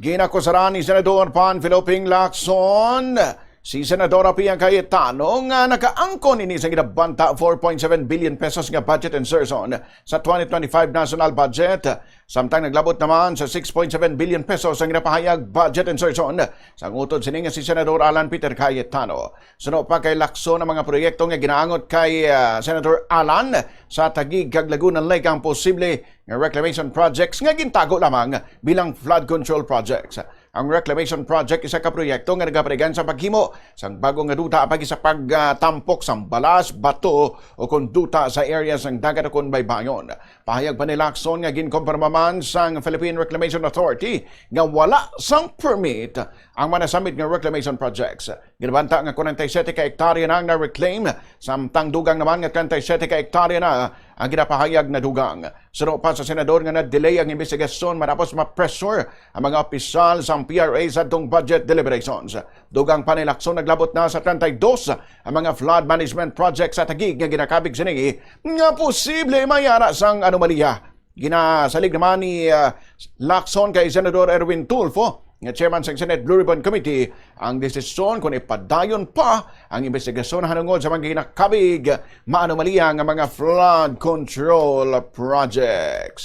Ginakusaran ni Senador Panfilo Ping Lacson si Senadora Pia Cayetano nga nakaangkon ini sa ginabanta 4.7 billion pesos nga budget insertion sa 2025 national budget. Samtang naglabot naman sa 6.7 billion pesos ang ginapahayag budget insertion sa ngutod sini nga si Senador Alan Peter Cayetano. Suno pa kay Lacson ang mga proyekto nga ginaangot kay Senator Alan sa Taguig kag Laguna Lake ang posible nga reclamation projects nga gintago lamang bilang flood control projects. Ang reclamation project isa ka proyekto nga nagapanigan sa paghimo sang bagong nga duta pag sa pagtampok sa balas, bato o kung duta sa areas ng dagat o kung baybayon. Pahayag pa ni Lacson nga ginkumpirma man sang Philippine Reclamation Authority nga wala sang permit ang manasamit nga reclamation projects. Ginabanta nga 47 ka hektarya na ang na-reclaim, samtang dugang naman nga 37 ka hektarya na ang ginapahayag na dugang. Suno pa sa senador nga na-delay ang investigasyon matapos ma-pressure ang mga opisyal sa PRA sa itong budget deliberations. Dugang pa ni Lacson naglabot na sa 32 ang mga flood management projects sa Taguig nga ginakabig sinigi nga posible mayara sang anomalya. Ginasalig naman ni Lacson kay Senador Erwin Tulfo nga chairman sa Senate Blue Ribbon Committee ang desisyon kung ipadayon pa ang investigasyon hanungod sa mga ginakabig maanomalya nga mga flood control projects.